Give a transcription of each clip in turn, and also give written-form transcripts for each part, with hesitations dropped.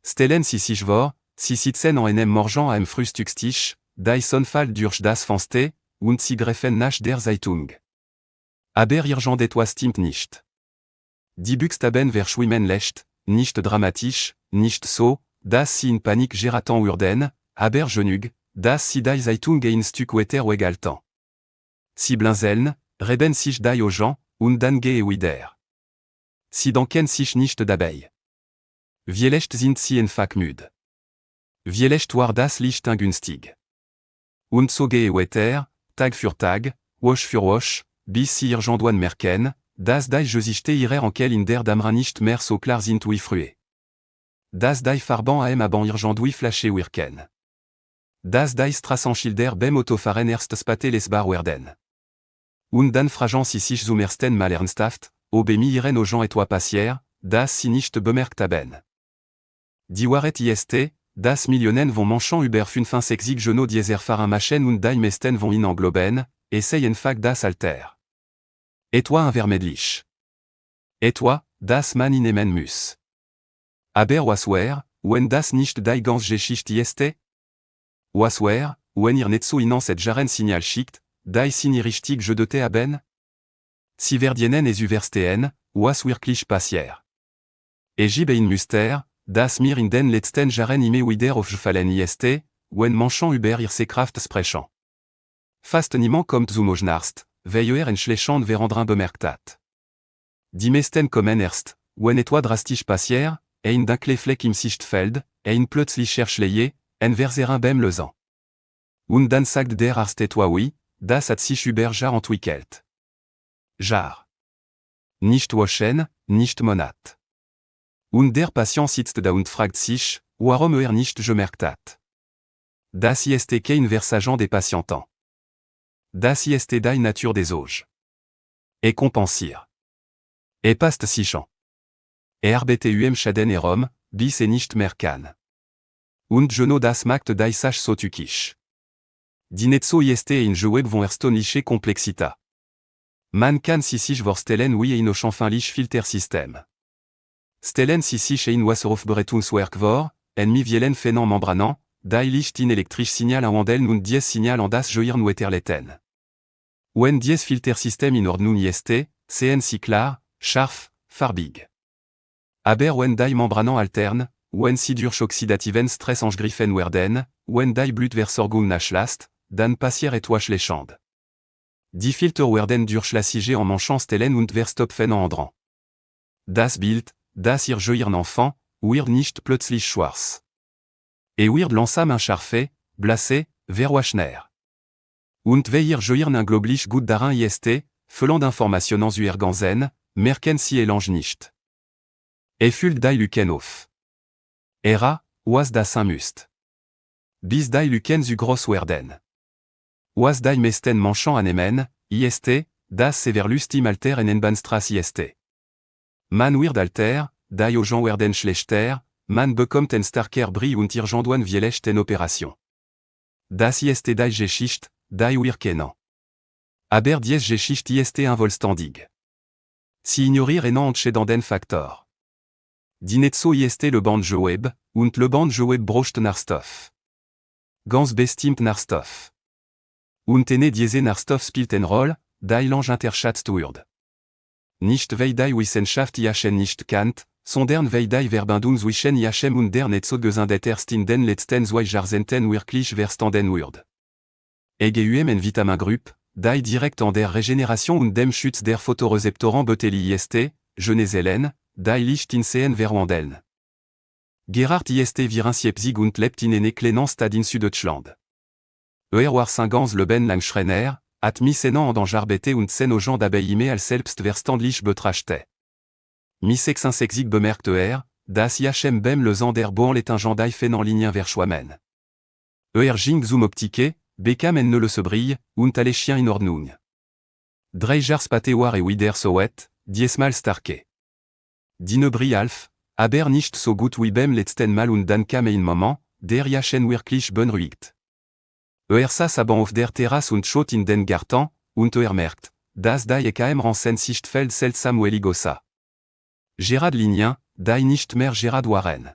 Stellen vor, sitzen en einem Morgen am Frühstückstisch, die Sonfall durch das Fenster, und sie greifen nach der Zeitung. Aber irgendetwas stimmt nicht. Die Buchstaben verschwimmen leicht, nicht dramatisch, nicht so, dass sie in Panik geraten würden, aber genug, dass sie die Zeitung ein Stück weiter wegalten. Sie blinzeln, reben sich die Augen, und dann gehen wieder. Sie denken sich nicht dabei. Vielleicht sind sie einfach müde. Vielleicht war das Licht ungünstig. Und so gehen weiter, Tag für Tag, Woche für Woche, bis sie irgendwann merken, dass die Gesichter ihrer Enkel in der Dämmerung nicht mehr so klar sind wie früher. Dass die Farben am Abend irgendwie flashen wirken. Dass die Straßenschilder beim Autofahren erst später lesbar werden. Und dann fragen sie sich zum ersten Mal ernsthaft, ob ihren Augen etwas passiert, dass sie nicht bemerkt haben. Die Wahrheit ist, dass Millionen von Menschen über 65 Genoux dieser Fahren machen und die meisten von ihnen engloben, et c'est einfach das Alter. Etwas unvermeidlich. Etwas, das man hinnehmen muss. Aber was wenn das nicht die ganze Geschichte ist? Was wenn ihr nicht so in set jaren Signal schickt, die sie nie richtig gedeute haben? Sie werden es überstehen, was wirklich passiert. Es gibt ein Muster, das mir in den letzten Jahren immer wieder aufgefallen ist, wenn Menschen über ihre Kraft sprechen. Fast niemand kommt zum Augenarzt, weil en schlechten Verandern bemerkt hat. Die meisten kommen erst, wenn etwas drastisch passiert, ein dunkle Fleck im Sichtfeld, ein plötzlicher Schleier, ein Verzehren beim Lösen. Und dann sagt der Arzt etwas oui, das hat sich über Jahre entwickelt. Jahre. Nicht Wochen, nicht Monat. Und der Patient sitzt da und fragt sich, warum nicht gemerkt hat. Das ist kein Versagen des Patienten. Das ist die Natur des Auges. Et compensier. Et passt sichern. RBTUM Schaden Rom, bis nicht mehr kann. Und Geno das macht die Sach so tückisch. Die nicht so ist in Joeb von erstaunliche Komplexität. Man kann sich vorstellen wie ein auchenfinlich Filtersystem. Stellen sich ein Wasserhofbereitungswerk vor, en mi vielen Fenern membranen, die Licht in elektrisch Signal anwenden und dies Signal an das Joiren weiterleiten. Wenn dies Filtersystem in Ordnung ist, sehen sie klar, scharf, farbig. Aber wenn die Membranen altern, wenn sie durch oxidativen Stress angegriffen werden, wenn die Blutversorgung nachlässt, dann passiert etwas schlecht. Die Filter werden durchlässig en manchen Stellen und verstopfen en anderen. Das Bild, das ihr Joiren Enfant, wird nicht plötzlich schwarz. Et wird langsam encharfé, blasé, verwachsner. Und weil ihr Joiren unglaublich gut daran ist, füllen d'Informationen zu ergänzen, merken sie elange nicht. Füllt die Lücken auf. Was das sein müsst. Bis die Lücken zu groß werden. Was die meisten Menschen annehmen, ist, dass sie Verlust im Alter en Bahnstraße ist. Man wird alter, die Augen werden schlechter, man bekommt en starker Brille und irgendwann vielleicht en Operation. Das ist die Geschichte, die wir kennen. Aber diese Geschichte ist unvollständig. Sie ignorieren entscheidenden Faktor. Die nicht so ist le Band Joeb, und le Band Joeb brocht nach Stoff. Ganz bestimmt nach Stoff. Und diese nach Stoff spielt en Rolle, die lange unterschätzt wird. Nicht weil die Wissenschaft Iachen nicht kennt, sondern weil die Verbindung zwischen Iachem und der Netzoggesendet erst in den letzten 2 Jahrzehnten wirklich verstanden wird. EGUM en Vitamingruppe, die direkt an der Regeneration und dem Schutz der Photorezeptoren beteiligt ist, Genezelen, die Licht in Sehen verwandeln. Gerhard ist Virensiepzig und lebt in eine kleinen Stadt in Süddeutschland. War Singans Leben lang Schreiner, hat Missenen an Jarbete und sen Augen dabei als selbstverständlich betrachtet. Mi 66 bemerkt dass Iachem beim Lösen der Bourn est un Gendai fenen Linien verschwommen. Ging zum Optike, bekam en le brille, und alle Chien in Ordnung. 3 Jahre später war wieder soweit, diesmal starke. Die Brille half, aber nicht so gut wie beim letzten Mal und dann kam ein Moment, der Iachem wirklich beunruhigt. Saß aber auf der Terrasse und schaut in den Garten, und merkt, dass die EKM Ransen Sichtfeld seltsam wellig aussah. Gerard Linien, die nicht mehr Gerard waren.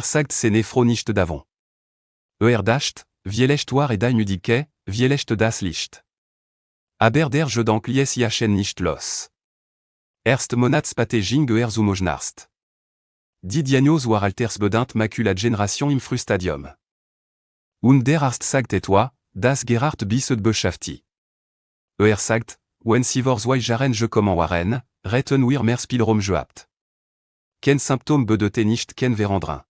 sagt se nefro nicht davon. Dacht, vielecht war et mudique, vielecht das Licht. Aber der Gedank lies jachen nicht los. Erst Monatspateging zum Ognarst. Die Diagnos war alters bedint macula generation im Frühstadium. Und der Arzt sagt etwa, das Gerard bisset beschäftigt. Sagt, wenn sie vor zwei Jahren gekommen waren, retten wir mehr Spielraum gehabt. Ken Symptom bedeutet nicht ken verandrin.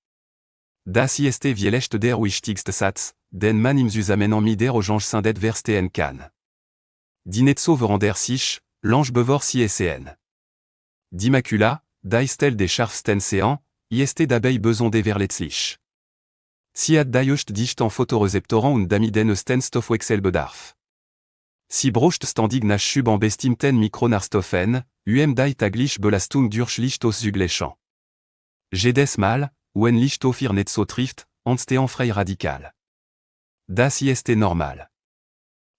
Das ist vielecht der wichtigste Satz, den man im Zusammenhang der Orange Syndet verstehen kann. Die Netzo verander sich, l'ange bevor CSN. Die Macula, die Stel des scharfsten Sean, ist dabei besoin de verletzlich. Sie hat die dicht en Photorezeptoren und damit Östen Stoffwechselbedarf. Sie braucht standig nach Schub en bestimmten Mikronarstoffen, die taglich Belastung durch Licht ausüglichen. Jedes Mal, wenn Licht auf ihr Netzo trifft, entstehen frei radikal. Das ist normal.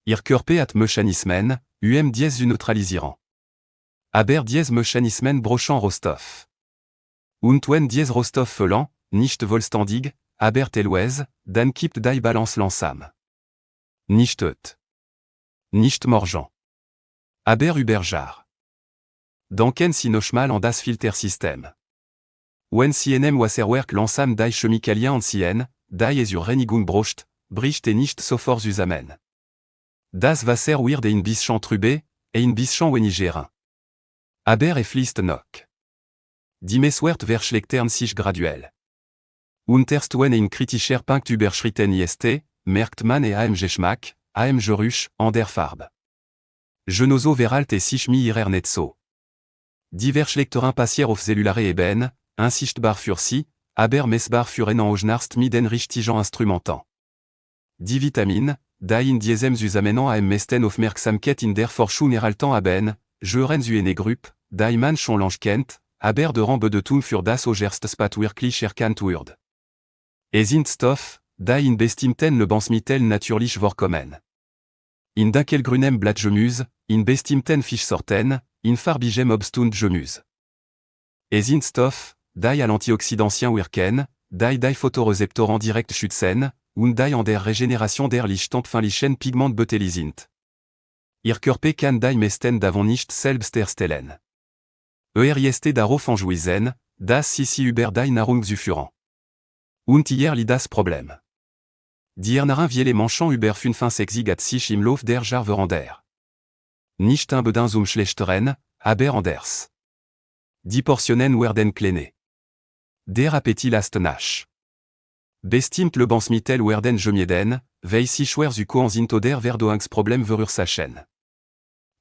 Ihr Körper hat Mechanismen, dies neutralisieren. Aber dies Mechanismen brochen Rostoff. Und wenn dies Rostoff fehlen, nicht vollständig, aber teilweise, dann kippt die Balance langsam. Nicht tot. Nicht morgen. Aber überjar. Danken si nochmal an das Filtersystem. Wenn CNM Wasserwerk langsam die Chemikalien anziehen, die es Reinigung braucht, bricht nicht sofort zusammen. Das Wasser wird ein bisschen trübe, ein bisschen weniger. Aber fließt noch. Die Messwert verschlechtern sich graduell. Und erst wenn ein kritischer Punkt überschritten ist, merkt man Geschmack, Geruch, an der Farbe. Genoso verhält sich mir ihrer nicht so. Die Verschlechterung passiert auf cellulare Ebene, insichtbar für sie, aber messbar für einen Ognarst mit den richtigen Instrumenten. Die Vitamine, die in diesem Zusammenhang meisten Aufmerksamkeit in der Forschung erhalten haben, gehören zu einer Gruppe, die man schon lange kennt, aber daran bedeutung für das Ogerst wirklich erkannt wird. Es sind Stoffe, die in bestimmten Lebensmitteln natürlich vorkommen. In dunkelgrünem Blattgemüse, in bestimmten Fischsorten, in farbigem Obst und Gemüse. Es sind Stoffe, die à l'antioxydantien wirken, die Photorezeptoren direkt schützen, und die an der Regeneration der lichtempfindlichen Pigment beteiligt sind. Ihr Körper kann die meisten davon nicht selbst erstellen. Ist darauf angewiesen, dass sie über die Nahrung zuführen. Und hier liegt das Problem. Die Ernährung viele Menschen über 65 sich im Lauf der Jahre verändert. Nicht unbedingt schlechteren, aber anders. Die Portionen werden kleiner. Der Appetit lässt nach. Bestimmt Lebensmittel werden gemieden, weil sie schwer zu sind oder Verdauungsproblem verursachen.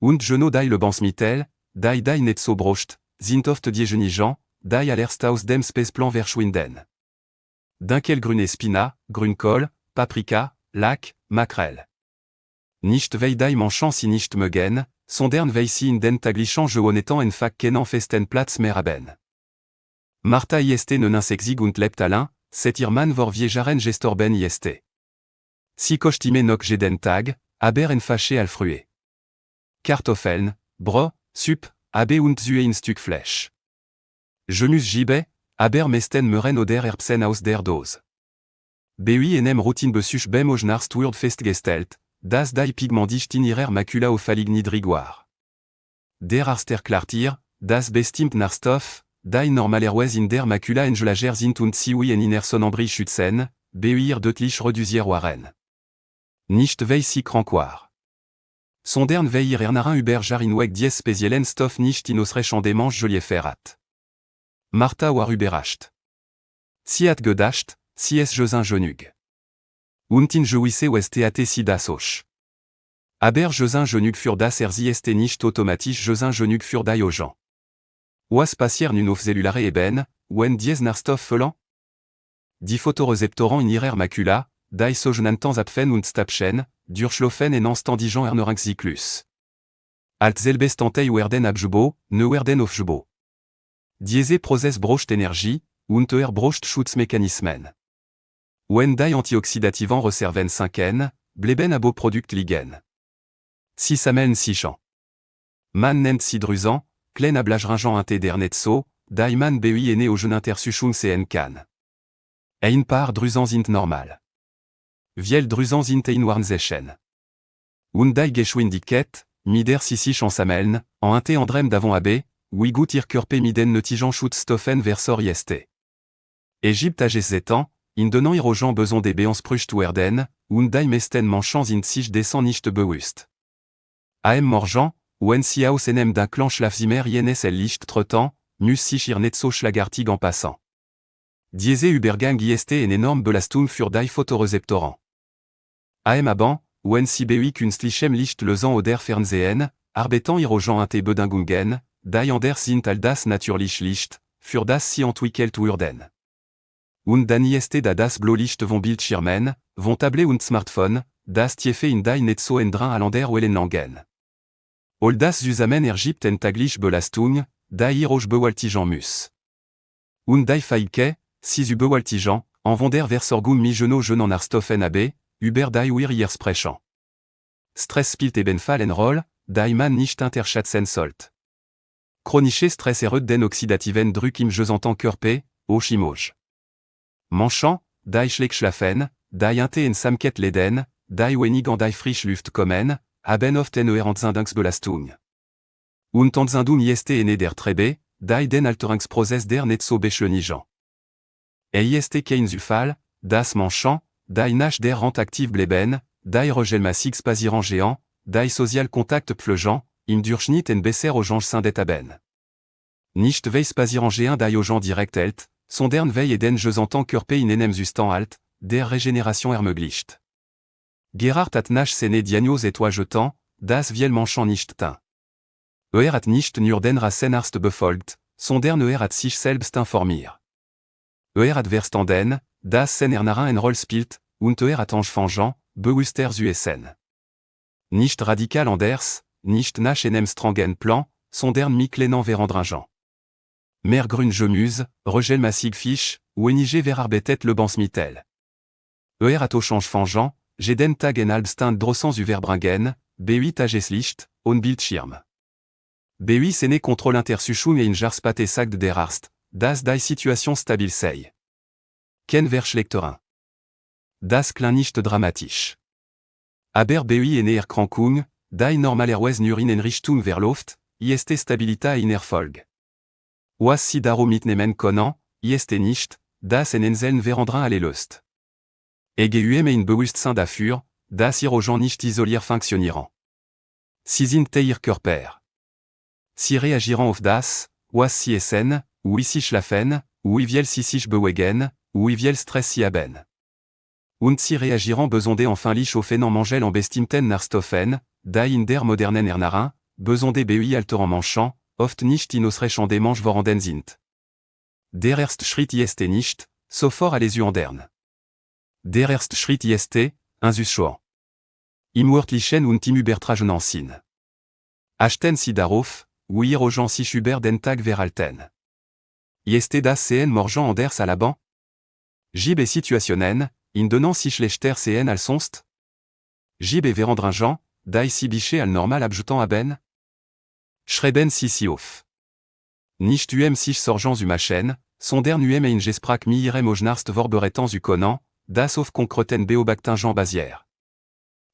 Und genau die Lebensmittel, die nicht so braucht, sind oft diejenigen, die allererst aus dem Speiseplan verschwinden. Dunkelgrüne Spinat, Grünkohl, Paprika, Lack, Makrel. Nicht weil die Menschen sie nicht mögen, sondern weil sie in den taglichen Gewohnheiten einfach keinen festen Platz mehr haben. Martha ist 69 und lebt allein, cet ihr Mann vor viejaren gestorben ist. Sie kostime noch jeden Tag, aber enfasche al Frühe. Kartoffeln, Brot, Suppe, aber und Zue in Stück Fleisch. Gemüse gibe, aber meisten Möhren oder Erbsen aus der Dose. Bei einem Routinbesuch beim Ognarst wird festgestellt, dass die Pigmentdicht in ihrer Macula auffällig niedrig war. Der Arzt erklärt ihr, dass bestimmt Nährstoffe, die normalerweise in der Macula entlager sind und sie in ihrer Sonnenbrille schützen, bei ihr deutlich reduziert waren. Nicht weil sie krank war. Sondern weil ihr Ernährung über Jahre hinweg dies speziellen Stoff nicht in ausreichendem geliefert hat. Martha war überrascht. Sie hat gedacht, sie ist genug. Und in jouisse hat sie das auch. Aber genug für das sie ist nicht automatisch genug für die Augen. Was passiert nun auf cellulare Ebene, wenn dies Nährstoff fehlen? Die Photorezeptoren in ihrer Macula, die sogenannten Zapfen und Stapchen, durchlaufen einen ständigen Ernährungszyklus. Als selbstständig werden abgebaut, ne werden aufgebaut. Diese Prozess braucht Energie, und braucht Schutzmechanismen. Wenn die antioxidativen Reserven sinken, bleiben abo Produkt liegen. Sie sammeln sich an. Man nennt sie Drüsen, kleine Blageringen der nicht so, die man bei einer Intersuchung sehen kann. Ein paar Drüsen sind normal. Viel Drüsen sind einwarnzechen. Hyundai geschwindigkeit, mider sissich en sameln, en inte andrem davon AB, wie gut ihr Körper miden nötigen Schutzstoffen versor jeste. Egypte ageszetan, in donnant irogen beson des beans prucht werden, Hyundai mesten manchans sind sich descend nicht bewusst. Am morgen, wenn sie aus enem d'un clan schlafzimmer jenes el licht trottant, mus sich ihr netzo schlagartig en passant. Diese Übergang ist en enorme Belastung für die Photoreceptoren. Am Abend, wenn sie bei künstlichem Licht lösen oder Fernsehen, arbeiten irogen inte Bedingungen, die anders sind als das natürlich Licht, für das sie entwickelt wurden. Und dann ist da das Blaulicht von Bildschirmen, von Tablet und Smartphone, das tiefe in die netzo endrin alander Wellenlangen. All das zusammen ergibt en tagliche Belastung, die iroge bewältigen muss. Und die Feike, si bewältigen, en von der Versorgung mi jeno Narstoffen AB, über die wir hier sprechen. Stress spielt ebenfalls en Rolle, die man nicht unterschätzen sollte. Chronische Stress erhöht den oxidativen Druck im gesamten Körper, au chimose. Manchant, die Schlägschlafen, die inte en samket leden, die wenig an die Frischluft kommen, haben oft eine Erantzindingsbelastung. Und Antzindung ist eine der Trebe, die den Alterungsprozess der nicht so beschleunigen. Ist kein Zufall, das Manchant, die nach der Rand aktiv bleiben, die regelmäßig spazieren gehen, die sozial Kontakt pflegen, im Durchschnitt en besser Orange sindet haben. Nicht weil spazieren gehen die Orange direkt hält, sondern weil eden gesamten Körper in enem Zustand halt, der Regeneration ermöglicht. Gerhard hat nach seine Diagnose etwa jetant, das viel Manchant nicht tin. Hat nicht nur den Rassenarzt befolgt, sondern hat sich selbst informiert. Hat verstanden, dass sein Ernarin en Rolle spielt, und hat angefangen, bewusster zu essen. Nicht radikal anders, nicht nach einem strengen Plan, sondern mit kleinen Verandringen. Mehr grün Gemüse, regelmäßig Fisch, wenige verarbeitet Lebensmittel. Hat au changement, jeden Tag en halbstand drossens überbringen, B8 Tageslicht, und Bildschirm. B8 sene Kontrolle Intersuchung in Jarspate sagt der Arzt, dass die Situation stabil sei. Ken Verschlechterin. Das klingt nicht dramatisch. Aber B8 en Erkrankung, die normalerweise nur in Richtung verläuft, ist Stabilität in Erfolg. Was sie darum mitnehmen können, ist nicht, dass en Inseln verandern alle löst. EGUM in Bewusstsein dafür, dass ihre nicht isoliert funktionieren. Sie sind ihr Körper. Sie reagieren auf das, was sie essen, wie sie schlafen, wie viel sie sich bewegen, wie viel Stress sie haben. Und sie reagieren besonders empfindlich auf einen Mangel en bestimmten Nährstoffen, die in der modernen Ernährung, besonders bei alteren Menschen, oft nicht in ausreichend Mange vorhanden sind. Der erste Schritt ist nicht, sofort alles zu ändern. Der erste Schritt ist, einzuschauen. Im Wörtlichen und im Übertragenen Sinn. Achten Sie darauf, wie Ihre Gens sich über den Tag verhalten. Ist das sehen morgen anders à la ban? Gib Situationen, in denen sich schlechter sehen als sonst? Gib Verandringen, die sie bisher al normal abjetant haben? Schreiben Sie sie auf. Nicht sich sorgen zu machen, sondern in Gespräch mit Ihrem Ognarzt vorbereiten zu können, das auf konkreten Beobachtungen basiert.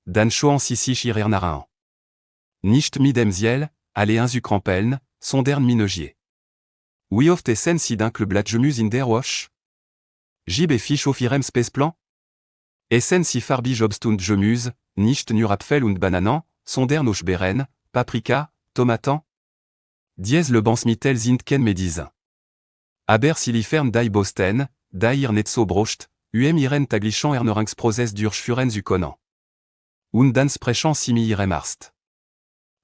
Dann schauen Sie sich Ihre Ernährung. Nicht mit dem Ziel, alle einzukrampeln, sondern mit Neugier. Wie oft essen Sie dunkle Blattgemüse in der Woche? Gib Fisch auf Ihrem Speiseplan? Essen Sie farbige Obst und Gemüse, nicht nur Apfel und Bananen, sondern auch Beeren, Paprika, Tomaten? Dies Lebensmittel sind kein Medizin. Aber sie liefern die Bosten, die ihr nicht so braucht, ihren taglichen Ernährungsprozess durchführen zu können. Und dann sprechen Sie mit Ihrem Arzt.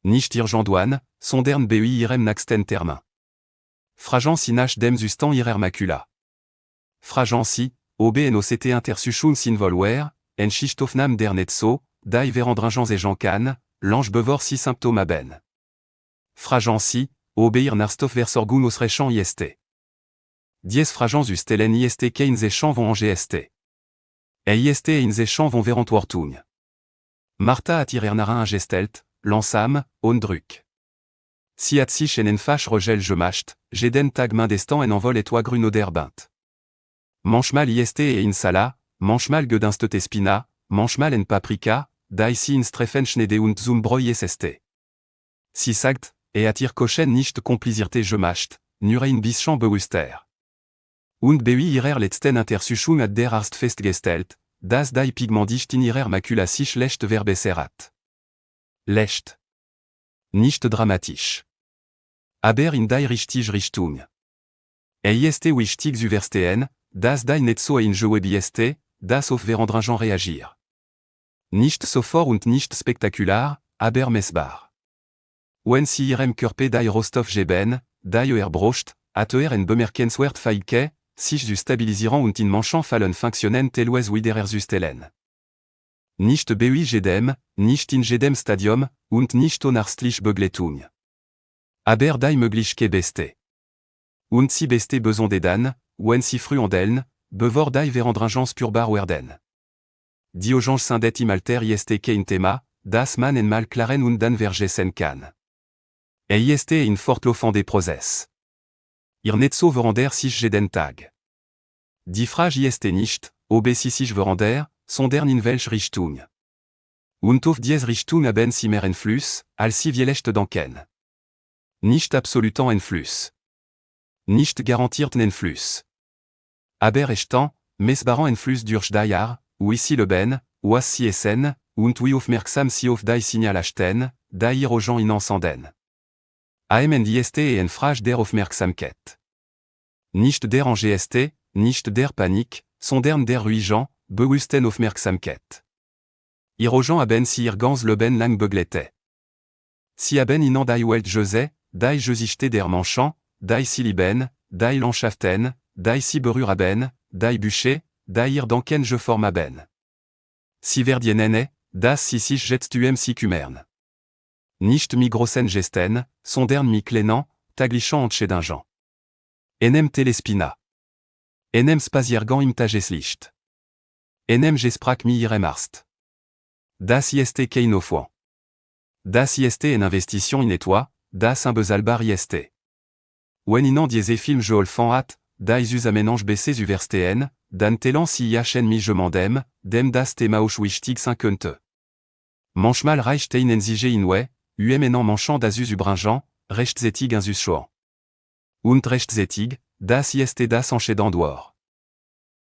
Nicht irgendwann, sondern bei Ihrem nächsten Termin. Fragen Sie nach dem Zustand Ihrer Makula. Fragen Sie, ob NOCT Intersuchung involver, en Schichtaufnahme der Netzo, die Verandringen ejan kann, lange bevor Sie Symptome haben. Fragen Sie, ob Ihr Nährstoffversorgung ausreichend ist. Dies Fragen zu stellen ist kein Zechen von GST. Ist ein Zechen von Verantwortung. Martha hat ihre Ernährung gestellt, langsam, und Druck. Sie hat sich en Fach Regel gemacht, jeden Tag mindestens en Envol etwa grün oder Bint. Manchmal ist et insala, manchmal gedünstet Spina, manchmal en paprika, die sie in Streffen schneide und zum Bräu st. Si sagt, attire kochen nicht komplizierté je macht, nur ein bisschen bewusster. Und beui ihrer letzten Intersuchung at der Arzt festgestellt, dass die Pigmentdicht in ihrer Makula sich leicht verbessert. Leicht. Nicht dramatisch. Aber in die richtige Richtung. Ist wichtig zu verstehen, dass die nicht so eingeübt ist, dass auf Verandringen reagir. Nicht sofort und nicht spektakular, aber messbar. Wenn sie ihrem Körper die Rohstoff geben, die braucht, hat en bemerkenswert Feike, sich zu stabilisieren und in manchen Fallen funktionen teilweise wieder zu stellen. Nicht bei jedem, nicht in jedem Stadium, und nicht ohne ärztliche Begleitung. Aber die Möglichkeit beste. Und sie beste besoin d'edan, wenn sie früh andeln, bevor die Verandringen spürbar werden. Diogenes sindet im Alter ist kein Thema, das man einmal klaren und dann vergessen kann. Ist ein fortlaufender Prozess. Ihr nicht so verander sich jeden Tag. Die Frage ist nicht, ob sie sich verander, sondern in welche Richtung. Und auf diese Richtung haben sie mehr Einfluss, als sie vielleicht denken. Nicht absoluten Einfluss. Nicht garantierten Einfluss. Aber echten, messbaren Einfluss durch die Jahr, wie sie leben, was sie essen, und wie aufmerksam sie auf die Signal achten, die ihre Gens inansenden. Am ist en Frage der Aufmerksamkeit. Nicht der Angst, nicht der Panik, sondern der ruhigen, bewussten Aufmerksamkeit. Ihre Gens haben sie ihr ganz Leben lang begleitet. Sie haben ihnen die Welt gesehen, die Geschichte der Menschen, die sie lieben, die Landschaften, die sie berührt haben, die Büsche, die ihr denken geformt haben. Sie verdienen, dass sie sich jetzt sie kümmern. Nicht mi großen Gesten, sondern mi kleinen, taglichen Entscheidungen. Enem telespina. Enem spaziergang im Tageslicht. Enem gesprach mi ihrem Arzt. Das ist kein Aufwand. Das ist en Investition in toi, das un bezalbar ist. Wenn ihnen diese Film geholfen hat, die sus amenange besse zu verstehen, dann tellen sie jachen mi je mandem, dem das Thema auch wichtig sein könnte. Manchmal reicht ein ensige in we, enan manchant das zu bringen, rechtsätig un sus schoen. Und rechtsätig, das ist das Entscheiden dort.